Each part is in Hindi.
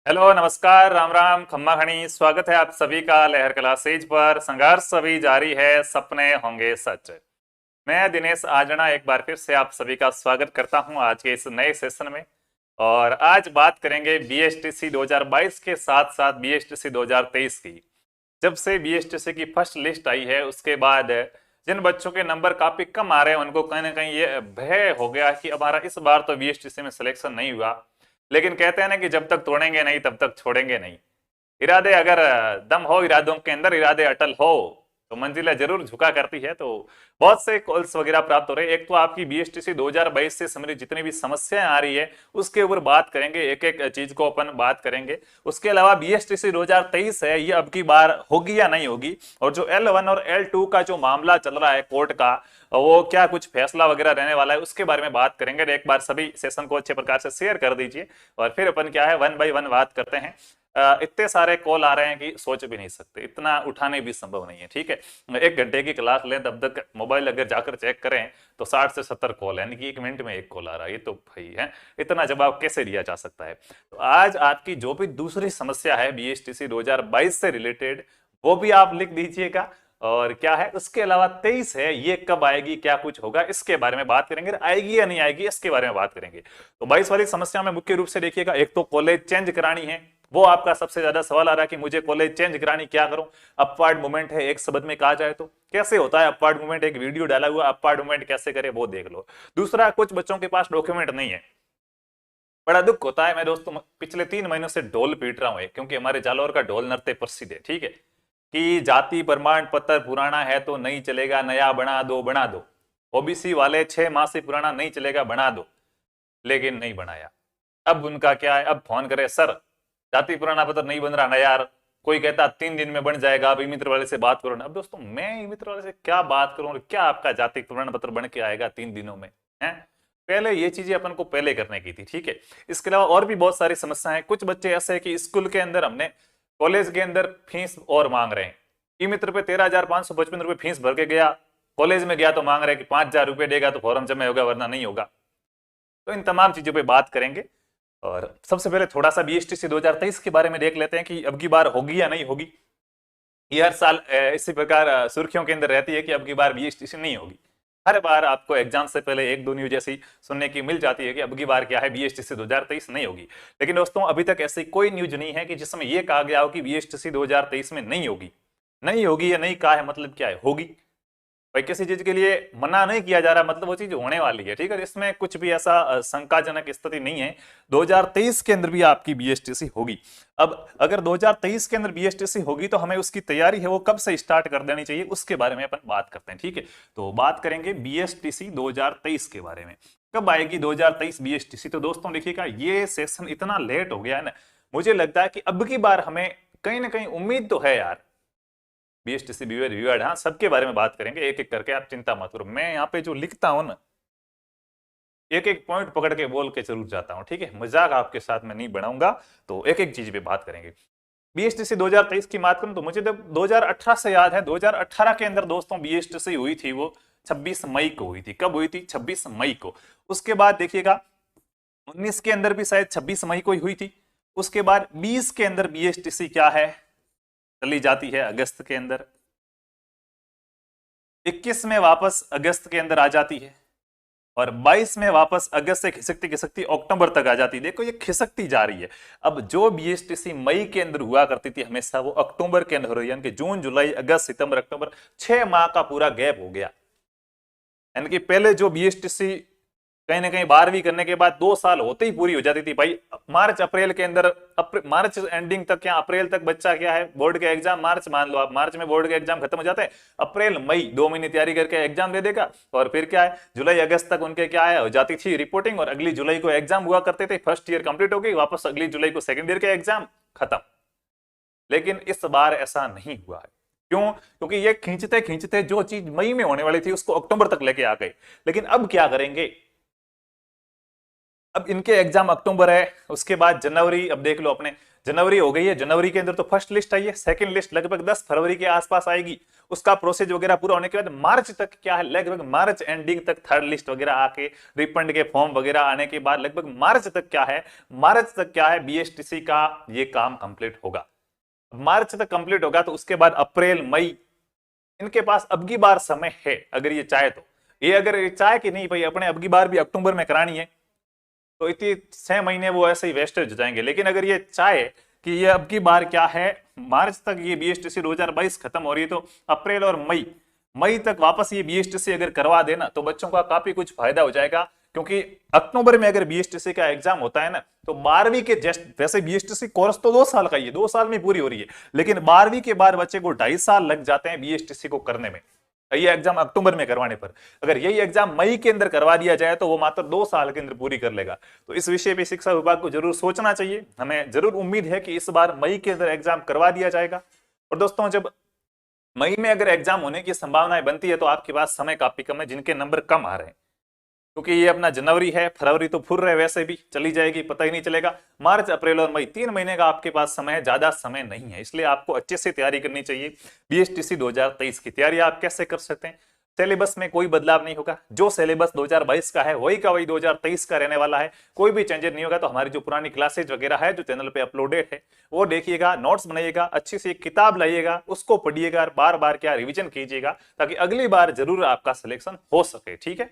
हेलो, नमस्कार, राम राम, खम्मा खणी। स्वागत है आप सभी का लहर क्लासेज पर। संघर्ष सभी जारी है, सपने होंगे सच। मैं दिनेश आजना एक बार फिर से आप सभी का स्वागत करता हूं आज के इस नए सेशन में। और आज बात करेंगे बीएसटीसी 2022 के साथ साथ बीएसटीसी 2023 की। जब से बीएसटीसी की फर्स्ट लिस्ट आई है उसके बाद जिन बच्चों के नंबर काफी कम आ रहे हैं उनको कहीं ना कहीं ये भय हो गया कि हमारा इस बार तो बीएसटीसी में सिलेक्शन नहीं हुआ। लेकिन कहते हैं ना कि जब तक तोड़ेंगे नहीं तब तक छोड़ेंगे नहीं। इरादे अगर दम हो, इरादों के अंदर इरादे अटल हो तो मंजिलें जरूर झुका करती है। तो बहुत से कॉल्स वगैरह प्राप्त हो रहे हैं। एक तो आपकी बीएसटीसी 2022 से संबंधित जितनी भी समस्याएं आ रही है उसके ऊपर बात करेंगे, एक एक चीज को अपन बात करेंगे। उसके अलावा बीएसटीसी 2023 है, ये अब की बार होगी या नहीं होगी, और जो L1 और L2 का जो मामला चल रहा है कोर्ट का, वो क्या कुछ फैसला वगैरह रहने वाला है उसके बारे में बात करेंगे। एक बार सभी सेशन को अच्छे प्रकार से शेयर कर दीजिए और फिर अपन क्या है वन बाय वन बात करते हैं। इतने सारे कॉल आ रहे हैं कि सोच भी नहीं सकते, इतना उठाने भी संभव नहीं है। ठीक है, 1 घंटे की क्लास लें तब तक मोबाइल अगर जाकर चेक करें तो 60 से 70 कॉल है, यानी कि 1 मिनट में एक कॉल आ रहा है। ये तो भाई है, इतना जवाब कैसे दिया जा सकता है। तो आज आपकी जो भी दूसरी समस्या है बीएसटीसी 2022 से रिलेटेड वो भी आप लिख दीजिएगा। और क्या है उसके अलावा 23 है, ये कब आएगी, क्या कुछ होगा, इसके बारे में बात करेंगे। आएगी या नहीं आएगी इसके बारे में बात करेंगे। तो 22 वाली समस्या में मुख्य रूप से देखिएगा, एक तो कॉलेज चेंज करानी है, वो आपका सबसे ज्यादा सवाल आ रहा है कि मुझे कॉलेज चेंज करानी, क्या करूं। अपवार्ड मूवमेंट है, एक शब्द में कहा जाए तो कैसे होता है अपवार्ड मूवमेंट, एक वीडियो डाला हुआ, अपवार्ड मूवमेंट कैसे करे वो देख लो। दूसरा, कुछ बच्चों के पास डॉक्यूमेंट नहीं है, बड़ा दुख होता है। मैं दोस्तों पिछले 3 महीनों से ढोल पीट रहा हूं, क्योंकि हमारे जालौर का ढोल नृत्य प्रसिद्ध है। ठीक है, कि जाति प्रमाण पत्र पुराना है तो नहीं चलेगा, नया बना दो बना दो। ओबीसी वाले 6 माह से पुराना नहीं चलेगा, बना दो, लेकिन नहीं बनाया। अब उनका क्या है, अब फोन करे, सर जाति पुराना पत्र नहीं बन रहा ना यार। कोई कहता 3 दिन में बन जाएगा, आप ई मित्र वाले से बात करो ना। अब दोस्तों मैं ई मित्र वाले से क्या बात करूं, और क्या आपका जाति प्रमाण पत्र बन के आएगा 3 दिनों में है। पहले ये चीजें अपन को पहले करने की थी। ठीक है, इसके अलावा और भी बहुत सारी समस्याएं हैं। कुछ बच्चे ऐसे हैं कि स्कूल के अंदर हमने कॉलेज के अंदर फीस और मांग रहे हैं। ई मित्र पे 13,555 रुपए फीस भर के गया, कॉलेज में गया तो मांग रहे हैं कि 5,000 रुपए देगा तो फॉर्म जमा होगा वरना नहीं होगा। तो इन तमाम चीजों पे बात करेंगे। और सबसे पहले थोड़ा सा बीएसटीसी 2023 के बारे में देख लेते हैं कि अब की बार होगी या नहीं होगी। ये हर साल इसी प्रकार सुर्खियों के अंदर रहती है कि अब की बार बीएसटीसी नहीं होगी। हर बार आपको एग्जाम से पहले 1-2 न्यूज ऐसी सुनने की मिल जाती है कि अब की बार क्या है बीएसटीसी 2023 नहीं होगी। लेकिन दोस्तों अभी तक ऐसी कोई न्यूज नहीं है कि जिसमें यह कहा गया हो कि बीएसटीसी 2023 में नहीं होगी। नहीं होगी या नहीं कहा है मतलब क्या है, होगी। भाई किसी चीज के लिए मना नहीं किया जा रहा, मतलब वो चीज होने वाली है। ठीक है, इसमें कुछ भी ऐसा शंकाजनक स्थिति नहीं है। 2023 के अंदर भी आपकी बीएसटीसी होगी। अब अगर 2023 के अंदर बीएसटीसी होगी तो हमें उसकी तैयारी है वो कब से स्टार्ट कर देनी चाहिए उसके बारे में अपन बात करते हैं। ठीक है, तो बात करेंगे बीएसटीसी 2023 के बारे में। कब आएगी 2023 बीएसटीसी। तो दोस्तों देखिएगा, ये सेशन इतना लेट हो गया है ना, मुझे लगता है कि अब की बार हमें कहीं ना कहीं उम्मीद तो है यार। बीएसटीसी विवाद, हाँ सबके बारे में बात करेंगे एक एक करके, आप चिंता मत करो। मैं यहाँ पे जो लिखता हूँ ना, एक एक पॉइंट पकड़ के बोल के जरूर जाता हूँ। ठीक है, मजाक आपके साथ में नहीं बनाऊंगा। तो एक एक चीज पे बात करेंगे। बीएसटीसी 2023 की बात करूं तो मुझे जब 2018 से याद है, 2018 के अंदर दोस्तों बीएसटीसी हुई थी, वो 26 मई को हुई थी। कब हुई थी? 26 मई को। उसके बाद देखिएगा 19 के अंदर भी शायद 26 मई को ही हुई थी। उसके बाद 20 के अंदर बीएसटीसी क्या है चली जाती है अगस्त के अंदर। 21 में वापस अगस्त के अंदर आ जाती है, और 22 में वापस अगस्त से खिसकती खिसकती अक्टूबर तक आ जाती है। देखो ये खिसकती जा रही है। अब जो बीएसटीसी मई के अंदर हुआ करती थी हमेशा, वो अक्टूबर के अंदर हो रही है। यानी कि जून जुलाई अगस्त सितंबर अक्टूबर, 6 माह का पूरा गैप हो गया। यानी कि पहले जो बीएसटीसी कहीं ना कहीं 12वीं करने के बाद 2 साल होते ही पूरी हो जाती थी भाई। मार्च अप्रैल के अंदर, मार्च एंडिंग तक या अप्रैल तक बच्चा क्या है बोर्ड के एग्जाम, मार्च मान लो आप, मार्च में बोर्ड के एग्जाम खत्म हो जाते हैं। अप्रैल मई 2 महीने तैयारी करके एग्जाम दे देगा, और फिर क्या है जुलाई अगस्त तक उनके क्या है हो जाती थी रिपोर्टिंग, और अगली जुलाई को एग्जाम हुआ करते थे। फर्स्ट ईयर कंप्लीट हो गई, वापस अगली जुलाई को सेकंड ईयर के एग्जाम खत्म। लेकिन इस बार ऐसा नहीं हुआ है। क्यों? क्योंकि ये खींचते खींचते जो चीज मई में होने वाली थी उसको अक्टूबर तक लेके आ गए। लेकिन अब क्या करेंगे, अब इनके एग्जाम अक्टूबर है, उसके बाद जनवरी, अब देख लो अपने जनवरी हो गई है, जनवरी के अंदर तो फर्स्ट लिस्ट आई है, सेकंड लिस्ट लगभग 10 फरवरी के आसपास आएगी, उसका प्रोसेस वगैरह पूरा होने के बाद मार्च तक क्या है, लगभग मार्च एंडिंग तक थर्ड लिस्ट वगैरह आके रिफंड के फॉर्म वगैरह आने के बाद लगभग मार्च तक क्या है, मार्च तक क्या है बीएसटीसी का ये काम कंप्लीट होगा। मार्च तक कंप्लीट होगा तो उसके बाद अप्रैल मई इनके पास अब की बार समय है, अगर ये चाहे तो। ये अगर ये चाहे कि नहीं भाई अपने अब की बार भी अक्टूबर में करानी है, तो इतनी 6 महीने वो ऐसे ही वेस्टेज हो जाएंगे। लेकिन अगर ये चाहे कि ये अब की बार क्या है, मार्च तक ये बीएसटीसी 2022 खत्म हो रही है, तो अप्रैल और मई मई तक वापस ये बीएसटीसी अगर करवा देना तो बच्चों का काफी कुछ फायदा हो जाएगा। क्योंकि अक्टूबर में अगर बीएसटीसी का एग्जाम होता है ना, तो 12वीं के जस्ट, वैसे बीएसटीसी कोर्स तो 2 साल का ही है, 2 साल में पूरी हो रही है, लेकिन 12वीं के बाद बच्चे को 2.5 साल लग जाते हैं बीएसटीसी को करने में। ये एग्जाम अक्टूबर में करवाने पर, अगर यही एग्जाम मई के अंदर करवा दिया जाए तो वो मात्र 2 साल के अंदर पूरी कर लेगा। तो इस विषय पे शिक्षा विभाग को जरूर सोचना चाहिए। हमें जरूर उम्मीद है कि इस बार मई के अंदर एग्जाम करवा दिया जाएगा। और दोस्तों, जब मई में अगर एग्जाम होने की संभावनाएं बनती है तो आपके पास समय काफी कम है, जिनके नंबर कम आ रहे हैं, क्योंकि ये अपना जनवरी है, फरवरी तो फुर रहे वैसे भी चली जाएगी, पता ही नहीं चलेगा। मार्च, अप्रैल और मई 3 महीने का आपके पास समय है, ज्यादा समय नहीं है, इसलिए आपको अच्छे से तैयारी करनी चाहिए। बीएसटीसी 2023 की तैयारी आप कैसे कर सकते हैं? सिलेबस में कोई बदलाव नहीं होगा, जो सिलेबस 2022 का है वही का वही 2023 का रहने वाला है, कोई भी चेंजेस नहीं होगा। तो हमारी जो पुरानी क्लासेज वगैरह है जो चैनल पे अपलोडेड है वो देखिएगा, नोट्स बनाइएगा, अच्छी सी एक किताब लाइएगा, उसको पढ़िएगा, बार बार क्या रिवीजन कीजिएगा, ताकि अगली बार जरूर आपका सिलेक्शन हो सके। ठीक है,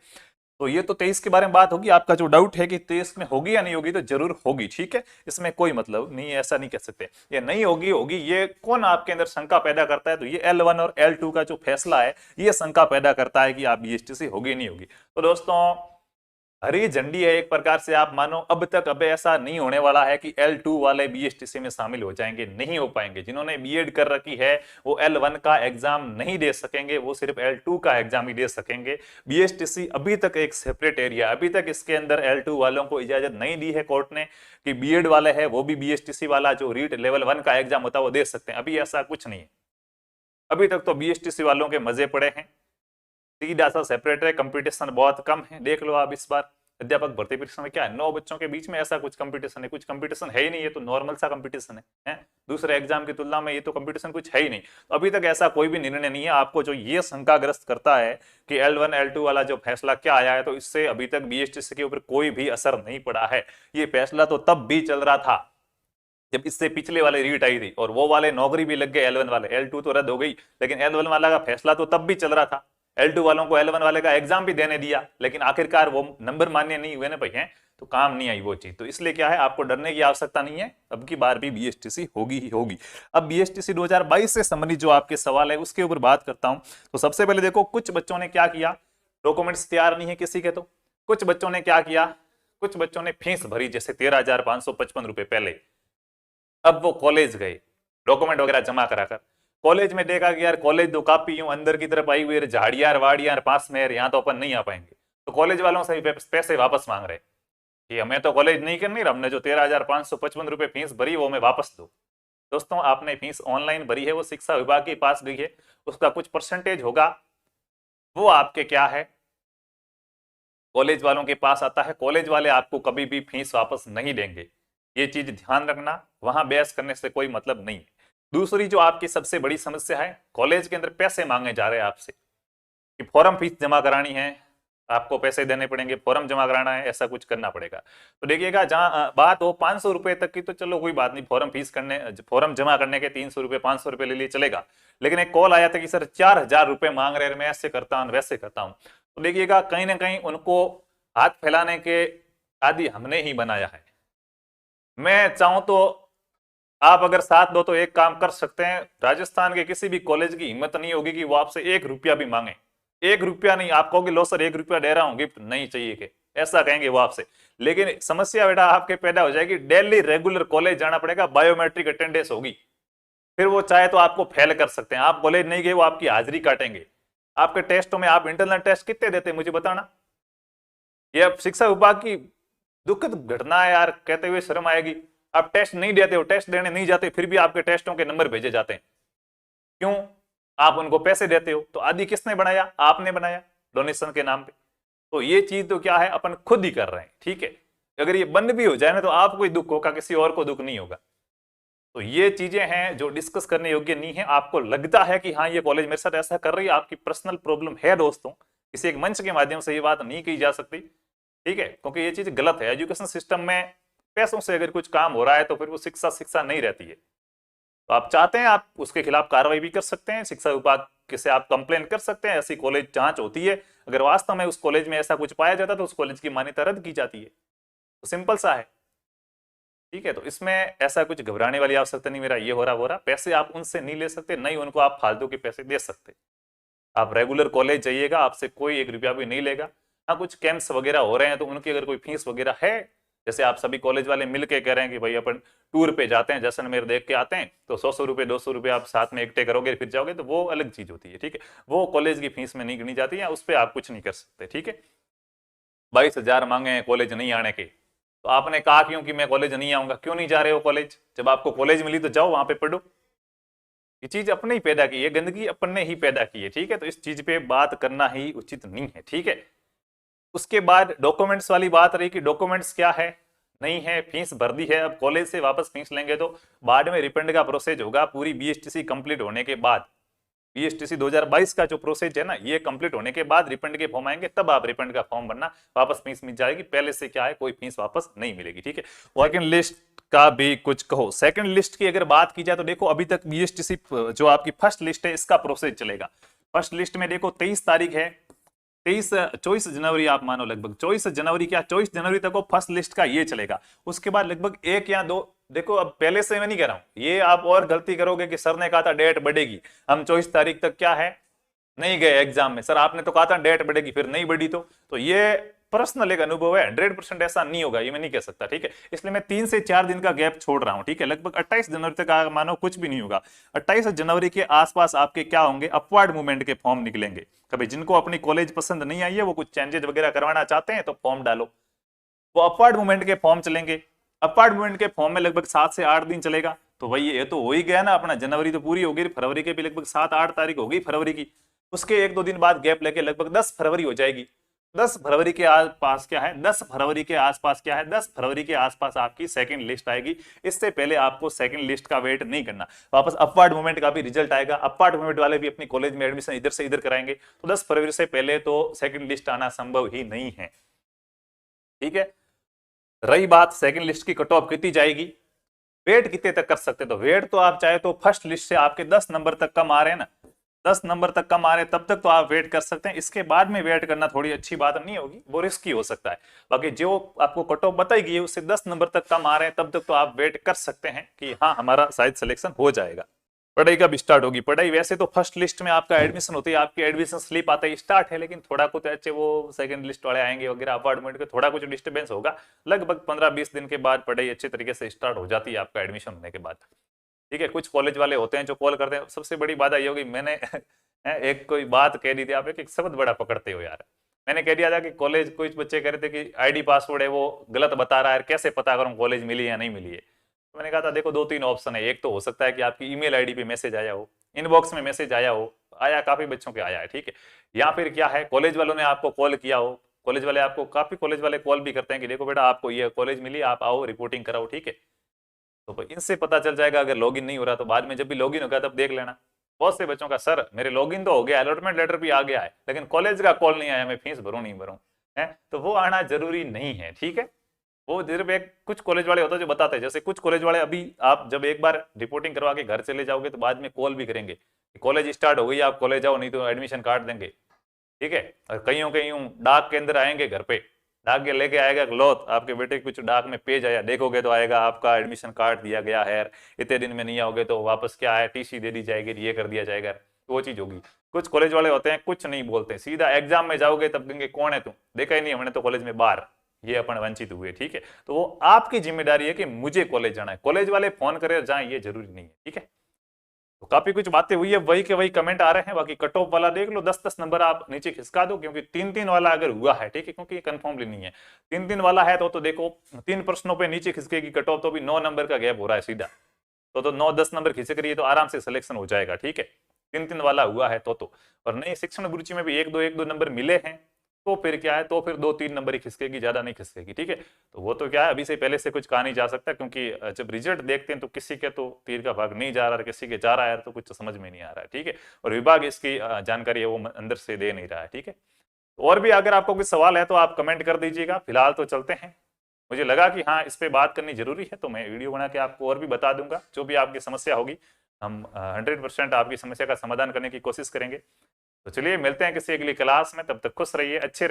तो ये तो 23 के बारे में बात होगी। आपका जो डाउट है कि 23 में होगी या नहीं होगी, तो जरूर होगी। ठीक है, इसमें कोई मतलब नहीं है, ऐसा नहीं कह सकते ये नहीं होगी, होगी। ये कौन आपके अंदर शंका पैदा करता है? तो ये L1 और L2 का जो फैसला है ये शंका पैदा करता है कि आप बीएसटीसी होगी नहीं होगी। तो दोस्तों, हरी झंडी है एक प्रकार से, आप मानो अब तक अब ऐसा नहीं होने वाला है कि L2 वाले बीएसटीसी में शामिल हो जाएंगे, नहीं हो पाएंगे। जिन्होंने बीएड कर रखी है वो L1 का एग्जाम नहीं दे सकेंगे, वो सिर्फ L2 का एग्जाम ही दे सकेंगे। बीएसटीसी अभी तक एक सेपरेट एरिया, अभी तक इसके अंदर L2 वालों को इजाजत नहीं दी है कोर्ट ने कि बीएड वाले है वो भी बीएसटीसी वाला जो रीट लेवल 1 का एग्जाम होता है वो दे सकते हैं। अभी ऐसा कुछ नहीं है, अभी तक तो बीएसटीसी वालों के मजे पड़े हैं, सीधा सा सेपरेट है, कंपटीशन बहुत कम है। देख लो आप इस बार अध्यापक भर्ती परीक्षा में क्या है, 9 बच्चों के बीच में ऐसा कुछ कंपटीशन है? कुछ कंपटीशन है ही नहीं, ये तो नॉर्मल सा कंपटीशन है? दूसरे एग्जाम की तुलना में ये तो कंपटीशन कुछ है ही नहीं। तो अभी तक ऐसा कोई भी निर्णय नहीं है। आपको जो ये शंकाग्रस्त करता है कि L1 L2 वाला जो फैसला क्या आया है, तो इससे अभी तक बीएसटीसी के ऊपर कोई भी असर नहीं पड़ा है। ये फैसला तो तब भी चल रहा था जब इससे पिछले वाले रीट आई थी, और वो वाले नौकरी भी लग गए L1 वाले, L2 तो रद्द हो गई, लेकिन L1 वाला का फैसला तो तब भी चल रहा था। L2 वालों को L1 वाले का एग्जाम भी देने दिया, लेकिन आखिरकार वो नंबर मान्य नहीं हुए ना भाई, हैं तो काम नहीं आई वो चीज। तो इसलिए क्या है, आपको डरने की आवश्यकता नहीं है, अब की बार भी बीएसटीसी होगी ही होगी। अब बीएसटीसी 2022 से संबंधित जो आपके सवाल है उसके ऊपर बात करता हूं। तो सबसे पहले देखो, कुछ बच्चों ने क्या किया, डॉक्यूमेंट्स तैयार नहीं है किसी के, तो कुछ बच्चों ने क्या किया, कुछ बच्चों ने फीस भरी, जैसे 13,555 रुपए पहले। अब वो कॉलेज गए, डॉक्यूमेंट वगैरह जमा कराकर, कॉलेज में देखा कि यार कॉलेज तो काफी यूं अंदर की तरफ आई हुई है, झाड़ियां वाड़ियां पास में, यहाँ तो अपन नहीं आ पाएंगे। तो कॉलेज वालों से पैसे वापस मांग रहे कि हमें तो कॉलेज नहीं करनी, हमने जो 13,555 रुपए फीस भरी वो हमें वापस दो। दोस्तों, आपने फीस ऑनलाइन भरी है, वो शिक्षा विभाग के पास गई है, उसका कुछ परसेंटेज होगा वो आपके क्या है, कॉलेज वालों के पास आता है। कॉलेज वाले आपको कभी भी फीस वापस नहीं देंगे, ये चीज ध्यान रखना। वहां बहस करने से कोई मतलब नहीं है। दूसरी जो आपकी सबसे बड़ी समस्या है, कॉलेज के अंदर पैसे मांगे जा रहे हैं आपसे कि फॉर्म फीस जमा करानी है, आपको पैसे देने पड़ेंगे, फॉर्म जमा कराना है, ऐसा कुछ करना पड़ेगा। तो देखिएगा, जहां बात हो 500 रुपए तक की तो चलो कोई बात नहीं, फॉर्म फीस करने, फॉर्म जमा करने के 300 रुपए 500 रुपए ले लिए चलेगा। लेकिन एक कॉल आया था कि सर 4,000 रुपए मांग रहे हैं, मैं ऐसे करता हूँ वैसे करता हूँ। तो देखिएगा, कहीं ना कहीं उनको हाथ फैलाने के आदि हमने ही बनाया है। मैं चाहूं तो आप अगर साथ दो तो एक काम कर सकते हैं, राजस्थान के किसी भी कॉलेज की हिम्मत नहीं होगी कि वो आपसे 1 रुपया भी मांगे। 1 रुपया नहीं, आप कहोगे लो सर 1 रुपया दे रहा हूं, गिफ्ट नहीं चाहिए के, ऐसा कहेंगे वो आपसे। लेकिन समस्या बेटा आपके पैदा हो जाएगी, डेली रेगुलर कॉलेज जाना पड़ेगा, बायोमेट्रिक अटेंडेंस होगी, फिर वो चाहे तो आपको फेल कर सकते हैं। आप कॉलेज नहीं गए, वो आपकी हाजिरी काटेंगे। आपके टेस्टों में, आप इंटरनल टेस्ट कितने देते हैं मुझे बताना। यह शिक्षा विभाग की दुखद घटना है यार, कहते हुए शर्म आएगी। आप टेस्ट नहीं देते हो, टेस्ट देने नहीं जाते, फिर भी आपके टेस्टों के नंबर भेजे जाते हैं। क्यों? आप उनको पैसे देते हो। तो आदि किसने बनाया? आपने बनाया, डोनेशन के नाम पे। तो ये चीज तो क्या है, अपन खुद ही कर रहे हैं। ठीक है, अगर ये बंद भी हो जाए ना तो आपको ही दुख होगा, किसी और को दुख नहीं होगा। तो ये चीजें हैं जो डिस्कस करने योग्य नहीं है। आपको लगता है कि हाँ ये कॉलेज मेरे साथ ऐसा कर रही है, आपकी पर्सनल प्रॉब्लम है दोस्तों, किसी एक मंच के माध्यम से ये बात नहीं की जा सकती, ठीक है, क्योंकि ये चीज गलत है। एजुकेशन सिस्टम में पैसों से अगर कुछ काम हो रहा है तो फिर वो शिक्षा शिक्षा नहीं रहती है। तो आप चाहते हैं आप उसके खिलाफ कार्रवाई भी कर सकते हैं, शिक्षा विभाग से आप कंप्लेन कर सकते हैं, ऐसी कॉलेज जांच होती है। अगर वास्तव में उस कॉलेज में ऐसा कुछ पाया जाता है तो उस कॉलेज की मान्यता रद्द की जाती है। तो सिंपल सा है, ठीक है। तो इसमें ऐसा कुछ घबराने वाली आवश्यकता नहीं, मेरा ये हो रहा वो रहा। पैसे आप उनसे नहीं ले सकते, नहीं उनको आप फालतू के पैसे दे सकते। आप रेगुलर कॉलेज जाइएगा, आपसे कोई 1 रुपया भी नहीं लेगा। हाँ कुछ कैंप्स वगैरह हो रहे हैं तो उनकी अगर कोई फीस वगैरह है, जैसे आप सभी कॉलेज वाले मिलके कह रहे हैं कि भाई अपन टूर पे जाते हैं, जैसलमेर देख के आते हैं, तो 100 रुपये 200 रुपये आप साथ में इकट्ठे करोगे फिर जाओगे, तो वो अलग चीज होती है, ठीक है। वो कॉलेज की फीस में नहीं गिनी जाती है, उस पर आप कुछ नहीं कर सकते, ठीक है। 22,000 मांगे हैं कॉलेज नहीं आने के, तो आपने कहा क्यों कि मैं कॉलेज नहीं आऊंगा, क्यों नहीं जा रहे हो कॉलेज? जब आपको कॉलेज मिली तो जाओ वहां पे पढ़ो। ये चीज अपने ही पैदा की है, गंदगी अपन ने ही पैदा की है, ठीक है। तो इस चीज पे बात करना ही उचित नहीं है, ठीक है। उसके बाद डॉक्यूमेंट्स वाली बात रही कि डॉक्यूमेंट्स क्या है, नहीं है, फीस भर दी है, अब कॉलेज से वापस फीस लेंगे तो बाद में रिफंड का प्रोसेस होगा पूरी बीएसटीसी कंप्लीट होने के बाद। बीएसटीसी 2022 का जो प्रोसेस है ना, ये कंप्लीट होने के बाद रिफंड के फॉर्म आएंगे, तब आप रिफंड का फॉर्म भरना, वापस फीस मिल जाएगी। पहले से क्या है, कोई फीस वापस नहीं मिलेगी, ठीक है। सेकंड लिस्ट का भी कुछ कहो। सेकंड लिस्ट की अगर बात की जाए तो देखो अभी तक बीएसटीसी जो आपकी फर्स्ट लिस्ट है इसका प्रोसेस चलेगा। फर्स्ट लिस्ट में देखो 23 तारीख है, 24 जनवरी आप मानो, लगभग 24 जनवरी, क्या 24 जनवरी तक वो फर्स्ट लिस्ट का ये चलेगा। उसके बाद लगभग 1 या 2, देखो अब पहले से मैं नहीं कह रहा हूं, ये आप और गलती करोगे कि सर ने कहा था डेट बढ़ेगी, हम 24 तारीख तक क्या है नहीं गए एग्जाम में, सर आपने तो कहा था डेट बढ़ेगी फिर नहीं बढ़ी, तो ये पर्सनल एक अनुभव है, 100% ऐसा नहीं होगा, ये मैं नहीं कह सकता, ठीक है। इसलिए मैं 3 से 4 दिन का गैप छोड़ रहा हूं, ठीक है। लगभग 28 जनवरी तक मानो कुछ भी नहीं होगा। 28 जनवरी के आसपास आपके क्या होंगे, अपवर्ड मूवमेंट के फॉर्म निकलेंगे। कभी जिनको अपनी कॉलेज पसंद नहीं आई है, वो कुछ चेंजेस वगैरह करवाना चाहते हैं तो फॉर्म डालो, वो अपवर्ड मूवमेंट के फॉर्म चलेंगे। अपवर्ड मूवमेंट के फॉर्म में लगभग 7 से 8 दिन चलेगा, तो वही ये तो हो ही गया ना अपना, जनवरी तो पूरी हो गई, फरवरी के भी लगभग 7-8 तारीख हो गई फरवरी की। उसके 1-2 दिन बाद गैप लेके लगभग 10 फरवरी हो जाएगी। 10 फरवरी के आसपास क्या है, 10 फरवरी के आसपास क्या है, 10 फरवरी के आसपास आपकी सेकंड लिस्ट आएगी। इससे पहले आपको सेकंड लिस्ट का वेट नहीं करना, वापस अपवर्ड मूवमेंट का भी रिजल्ट आएगा, अपवर्ड मूवमेंट वाले भी अपनी कॉलेज में एडमिशन इधर से इधर कराएंगे, तो 10 फरवरी से पहले तो सेकंड लिस्ट आना संभव ही नहीं है, ठीक है। रही बात सेकंड लिस्ट की, कट ऑफ कितनी जाएगी, वेट कितने तक कर सकते, तो वेट तो आप चाहे तो फर्स्ट लिस्ट से आपके 10 नंबर तक कम आ रहे हैं ना, 10 नंबर तक कम आ रहे हैं तब तक तो आप वेट कर सकते हैं। इसके बाद में वेट करना थोड़ी अच्छी बात नहीं होगी, वो रिस्की हो सकता है। बाकी जो आपको कट ऑफ बताई गई है उससे 10 नंबर तक कम आ रहे हैं तब तक तो आप वेट कर सकते हैं कि हाँ हमारा शायद सिलेक्शन हो जाएगा। पढ़ाई कब स्टार्ट होगी, पढ़ाई वैसे तो फर्स्ट लिस्ट में आपका एडमिशन होती है, आपकी एडमिशन स्लिप आता है स्टार्ट है, लेकिन थोड़ा कुछ अच्छे वो सेकंड लिस्ट वाले आएंगे वगैरह, अपार्टमेंट के थोड़ा कुछ डिस्टर्बेंस होगा। लगभग 15-20 दिन के बाद पढ़ाई अच्छे तरीके से स्टार्ट हो जाती है आपका एडमिशन होने के बाद, ठीक है। कुछ कॉलेज वाले होते हैं जो कॉल करते हैं, सबसे बड़ी बात ये होगी, मैंने एक कोई बात कह दी थी, आप एक शब्द बड़ा पकड़ते हो यार। मैंने कह दिया था कि कॉलेज, कुछ बच्चे कह रहे थे कि आईडी पासवर्ड है वो गलत बता रहा है, कैसे पता करूं कॉलेज मिली या नहीं मिली है। तो मैंने कहा था देखो 2-3 ऑप्शन है, एक तो हो सकता है कि आपकी ईमेल आईडी पे मैसेज आया हो, इनबॉक्स में मैसेज आया हो, आया काफी बच्चों के आया है, ठीक है। या फिर क्या है, कॉलेज वालों ने आपको कॉल किया हो, कॉलेज वाले आपको, काफी कॉलेज वाले कॉल भी करते हैं कि देखो बेटा आपको ये कॉलेज मिली, आप आओ रिपोर्टिंग कराओ, ठीक है। तो इनसे पता चल जाएगा। अगर लॉगिन नहीं हो रहा तो बाद में जब भी लॉगिन होगा तब देख लेना। बहुत से बच्चों का सर मेरे लॉगिन तो हो गया, अलॉटमेंट लेटर भी आ गया है, लेकिन कॉलेज का कॉल नहीं आया, मैं फीस भरूं नहीं भरूं, है तो वो आना जरूरी नहीं है, ठीक है। वो सिर्फ एक कुछ कॉलेज वाले होते हैं जो बताते हैं, जैसे कुछ कॉलेज वाले अभी आप जब एक बार रिपोर्टिंग करवा के घर चले जाओगे तो बाद में कॉल भी करेंगे, कॉलेज स्टार्ट हो गई आप कॉलेज आओ, नहीं तो एडमिशन काट देंगे, ठीक है। और कईयों कईयों डाक के अंदर आएंगे, घर पे डाक के लेके आएगा क्लॉथ, आपके बेटे कुछ डाक में पेज आया, देखोगे तो आएगा आपका एडमिशन काट दिया गया है, इतने दिन में नहीं आओगे तो वापस क्या है टीसी दे दी जाएगी, ये कर दिया जाएगा, वो चीज होगी। कुछ कॉलेज वाले होते हैं कुछ नहीं बोलते, सीधा एग्जाम में जाओगे तब कहेंगे कौन है तू, देखा ही नहीं हमने तो कॉलेज में बाहर, ये अपन वंचित हुए, ठीक है। तो वो आपकी जिम्मेदारी है कि मुझे कॉलेज जाना है, कॉलेज वाले फोन करे जाए ये जरूरी नहीं है, ठीक है। तो काफी कुछ बातें हुई है, वही के वही कमेंट आ रहे हैं। बाकी कट ऑफ वाला देख लो, 10-10 नंबर आप नीचे खिसका दो, क्योंकि 3-3 वाला अगर हुआ है, ठीक है, क्योंकि ये कंफर्मली नहीं है, 3-3 वाला है तो देखो 3 प्रश्नों पे नीचे खिसकेगी कट ऑफ, तो भी 9 नंबर का गैप हो रहा है सीधा, तो 9-10 नंबर खिसक रही है तो आराम से सिलेक्शन हो जाएगा, ठीक है। 3-3 वाला हुआ है तो और नहीं, शिक्षण गुरुजी में भी 1-2 नंबर मिले हैं, तो फिर क्या है, तो फिर 2-3 नंबर ही खिसकेगी, ज्यादा नहीं खिसकेगी। ठीक है, तो वो तो क्या है, अभी से पहले से कुछ कहा नहीं जा सकता, क्योंकि जब रिजल्ट देखते हैं तो किसी के तो तीर का भाग नहीं जा रहा है, किसी के जा रहा है, तो कुछ तो समझ में नहीं आ रहा है। ठीक है, और विभाग इसकी जानकारी है वो अंदर से दे नहीं रहा है। ठीक है, और भी अगर आपको कोई सवाल है तो आप कमेंट कर दीजिएगा। फिलहाल तो चलते हैं, मुझे लगा कि हाँ इस पे बात करनी जरूरी है, तो मैं वीडियो बना के आपको और भी बता दूंगा। जो भी आपकी समस्या होगी हम 100% आपकी समस्या का समाधान करने की कोशिश करेंगे। तो चलिए मिलते हैं किसी अगली क्लास में, तब तक खुश रहिए, अच्छे